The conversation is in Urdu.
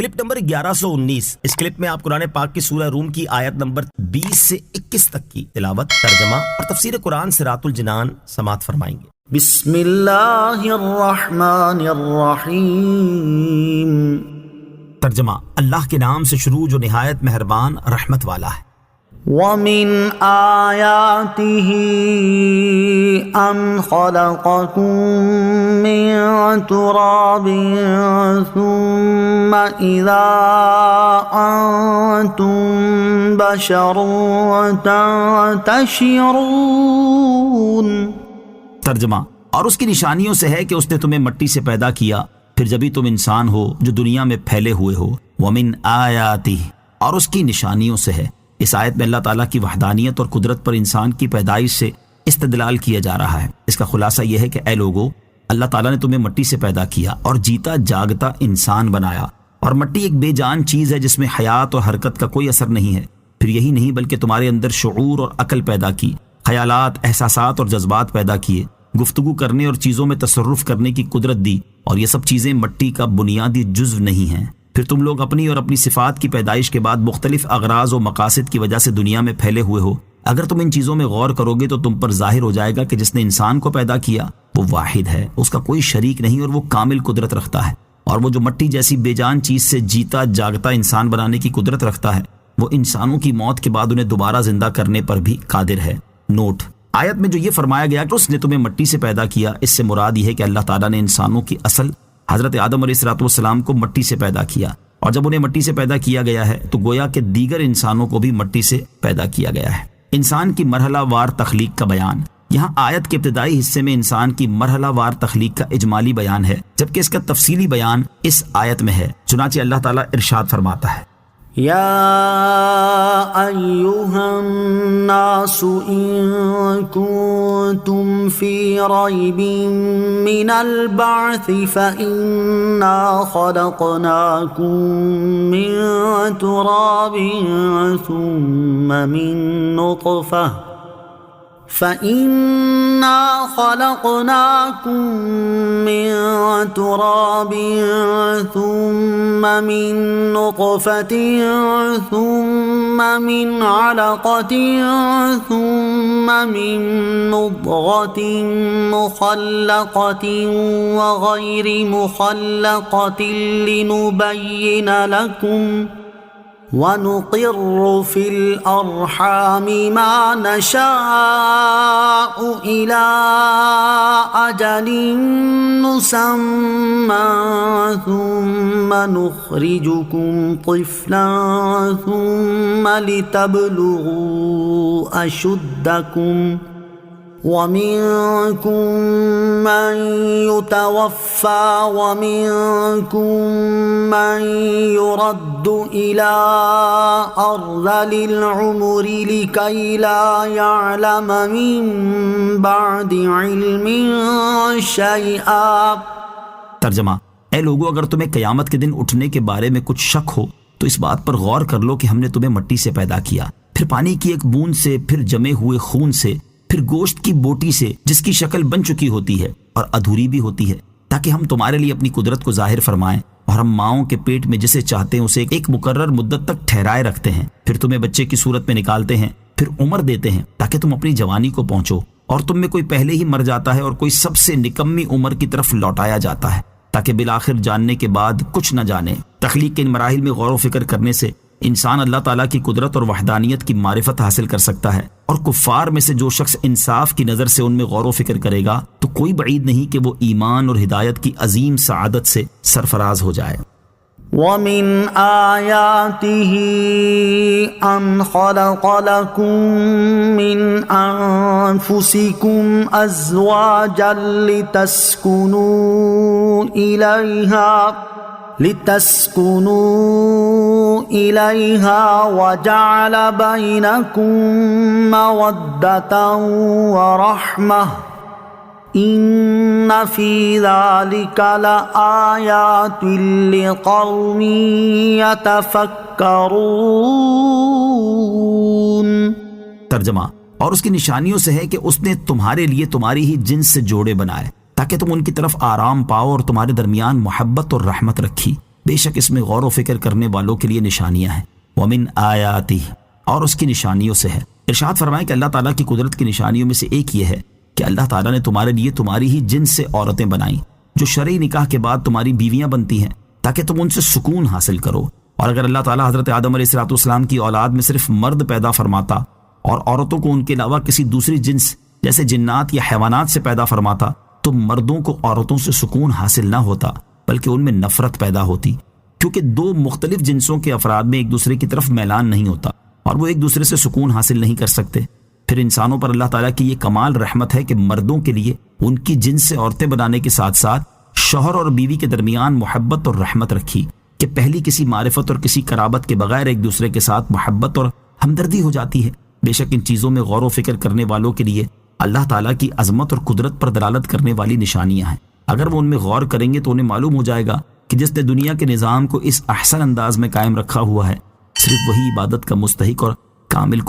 Clip number 1119۔ اس کلپ میں آپ قرآن پاک کی سورہ روم کی آیت نمبر 20 سے 21 تک کی تلاوت، ترجمہ اور تفسیر قرآن صراط الجنان سماعت فرمائیں گے۔ بسم اللہ الرحمن الرحیم۔ ترجمہ، اللہ کے نام سے شروع جو نہایت مہربان رحمت والا ہے۔ وَمِنْ آيَاتِهِ أَنْ خَلَقَكُم مِّن تُرَابٍ ثُمَّ إِذَا أَنْتُمْ بَشَرٌ تَنْتَشِرُونَ۔ ترجمہ، اور اس کی نشانیوں سے ہے کہ اس نے تمہیں مٹی سے پیدا کیا، پھر جبھی تم انسان ہو جو دنیا میں پھیلے ہوئے ہو۔ وَمِنْ آيَاتِهِ، اور اس کی نشانیوں سے ہے۔ اس آیت میں اللہ تعالیٰ کی وحدانیت اور قدرت پر انسان کی پیدائش سے استدلال کیا جا رہا ہے۔ اس کا خلاصہ یہ ہے کہ اے لوگو، اللہ تعالیٰ نے تمہیں مٹی سے پیدا کیا اور جیتا جاگتا انسان بنایا، اور مٹی ایک بے جان چیز ہے جس میں حیات اور حرکت کا کوئی اثر نہیں ہے۔ پھر یہی نہیں بلکہ تمہارے اندر شعور اور عقل پیدا کی، خیالات، احساسات اور جذبات پیدا کیے، گفتگو کرنے اور چیزوں میں تصرف کرنے کی قدرت دی، اور یہ سب چیزیں مٹی کا بنیادی جزو نہیں ہیں۔ پھر تم لوگ اپنی اور اپنی صفات کی پیدائش کے بعد مختلف اغراض و مقاصد کی وجہ سے دنیا میں پھیلے ہوئے ہو۔ اگر تم ان چیزوں میں غور کرو گے تو تم پر ظاہر ہو جائے گا کہ جس نے انسان کو پیدا کیا وہ واحد ہے، اس کا کوئی شریک نہیں، اور وہ کامل قدرت رکھتا ہے۔ اور وہ جو مٹی جیسی بے جان چیز سے جیتا جاگتا انسان بنانے کی قدرت رکھتا ہے، وہ انسانوں کی موت کے بعد انہیں دوبارہ زندہ کرنے پر بھی قادر ہے۔ نوٹ: آیت میں جو یہ فرمایا گیا کہ اس نے تمہیں مٹی سے پیدا کیا، اس سے مراد یہ ہے کہ اللہ تعالیٰ نے انسانوں کی اصل حضرت آدم علیہ السلام کو مٹی سے پیدا کیا، اور جب انہیں مٹی سے پیدا کیا گیا ہے تو گویا کہ دیگر انسانوں کو بھی مٹی سے پیدا کیا گیا ہے۔ انسان کی مرحلہ وار تخلیق کا بیان۔ یہاں آیت کے ابتدائی حصے میں انسان کی مرحلہ وار تخلیق کا اجمالی بیان ہے، جبکہ اس کا تفصیلی بیان اس آیت میں ہے۔ چنانچہ اللہ تعالیٰ ارشاد فرماتا ہے: یا ایہا الناس ان کنتم فی ریب من البعث فإنا خلقناکم من تراب ثم من نطفة فَإِنَّا خَلَقْنَاكُم مِّن تُرَابٍ ثُمَّ مِن نُّطْفَةٍ ثُمَّ مِنْ عَلَقَةٍ ثُمَّ مِن مُّضْغَةٍ مُّخَلَّقَةٍ وَغَيْرِ مُخَلَّقَةٍ لِّنُبَيِّنَ لَكُمْ وَنُقِرُّ فِي الْأَرْحَامِ مَا نَشَاءُ إِلَىٰ أَجَلٍ مُّسَمًّى ثُمَّ نُخْرِجُكُمْ طِفْلًا ثُمَّ لِتَبْلُغُوا أَشُدَّكُمْ وَمِنكُم مَّن يُتَوَفَّىٰ وَمِنكُم مَّن يُرَدُّ إِلَىٰ أَرْذَلِ الْعُمُرِ لِكَيْ لَا يَعْلَمَ مِن بَعْدِ عِلْمٍ شَيْئًا۔ ترجمہ: اے لوگو، اگر تمہیں قیامت کے دن اٹھنے کے بارے میں کچھ شک ہو تو اس بات پر غور کر لو کہ ہم نے تمہیں مٹی سے پیدا کیا، پھر پانی کی ایک بوند سے، پھر جمے ہوئے خون سے، پھر گوشت کی بوٹی سے جس کی شکل بن چکی ہوتی ہے اور ادھوری بھی ہوتی ہے، تاکہ ہم تمہارے لیے اپنی قدرت کو ظاہر فرمائیں، اور ہم ماؤں کے پیٹ میں جسے چاہتے ہیں اسے ایک مقرر مدت تک ٹھہرائے رکھتے ہیں، پھر تمہیں بچے کی صورت میں نکالتے ہیں، پھر عمر دیتے ہیں تاکہ تم اپنی جوانی کو پہنچو، اور تم میں کوئی پہلے ہی مر جاتا ہے اور کوئی سب سے نکمی عمر کی طرف لوٹایا جاتا ہے، تاکہ بالآخر جاننے کے بعد کچھ نہ جانے۔ تخلیق کے ان مراحل میں غور و فکر کرنے سے انسان اللہ تعالیٰ کی قدرت اور وحدانیت کی معرفت حاصل کر سکتا ہے، اور کفار میں سے جو شخص انصاف کی نظر سے ان میں غور و فکر کرے گا تو کوئی بعید نہیں کہ وہ ایمان اور ہدایت کی عظیم سعادت سے سرفراز ہو جائے۔ وَمِنْ آيَاتِهِ أَنْ خَلَقَ لَكُم مِّنْ أَنفُسِكُمْ أَزْوَاجًا لِتَسْكُنُوا إِلَيْهَا وَجَعَلَ بَيْنَكُم مَّوَدَّةً وَرَحْمَةً إِنَّ فِي ذَلِكَ لَآيَاتٍ لِقَوْمٍ يَتَفَكَّرُونَ۔ ترجمہ: اور اس کی نشانیوں سے ہے کہ اس نے تمہارے لیے تمہاری ہی جنس سے جوڑے بنائے تاکہ تم ان کی طرف آرام پاؤ، اور تمہارے درمیان محبت اور رحمت رکھی۔ بے شک اس میں غور و فکر کرنے والوں کے لیے نشانیاں ہیں۔ ومن آیاتہ، اور اس کی نشانیوں سے ہے۔ ارشاد فرمائے کہ اللہ تعالیٰ کی قدرت کی نشانیوں میں سے ایک یہ ہے کہ اللہ تعالیٰ نے تمہارے لیے تمہاری ہی جنس سے عورتیں بنائیں جو شرعی نکاح کے بعد تمہاری بیویاں بنتی ہیں تاکہ تم ان سے سکون حاصل کرو۔ اور اگر اللہ تعالیٰ حضرت آدم علیہ السلام کی اولاد میں صرف مرد پیدا فرماتا اور عورتوں کو ان کے علاوہ کسی دوسری جنس جیسے جنات یا حیوانات سے پیدا فرماتا تو مردوں کو عورتوں سے سکون حاصل نہ ہوتا بلکہ ان میں نفرت پیدا ہوتی، کیونکہ دو مختلف جنسوں کے افراد میں ایک دوسرے کی طرف میلان نہیں ہوتا اور وہ ایک دوسرے سے سکون حاصل نہیں کر سکتے۔ پھر انسانوں پر اللہ تعالیٰ کی یہ کمال رحمت ہے کہ مردوں کے لیے ان کی جنس سے عورتیں بنانے کے ساتھ ساتھ شوہر اور بیوی کے درمیان محبت اور رحمت رکھی کہ پہلی کسی معرفت اور کسی قرابت کے بغیر ایک دوسرے کے ساتھ محبت اور ہمدردی ہو جاتی ہے۔ بے شک ان چیزوں میں غور و فکر کرنے والوں کے لیے اللہ تعالیٰ کی عظمت اور قدرت پر دلالت کرنے والی نشانیاں ہیں۔ اگر وہ ان میں غور کریں گے تو انہیں معلوم ہو جائے گا کہ جس نے دنیا کے نظام کو اس احسن انداز میں قائم رکھا ہوا ہے صرف وہی عبادت کا مستحق اور کامل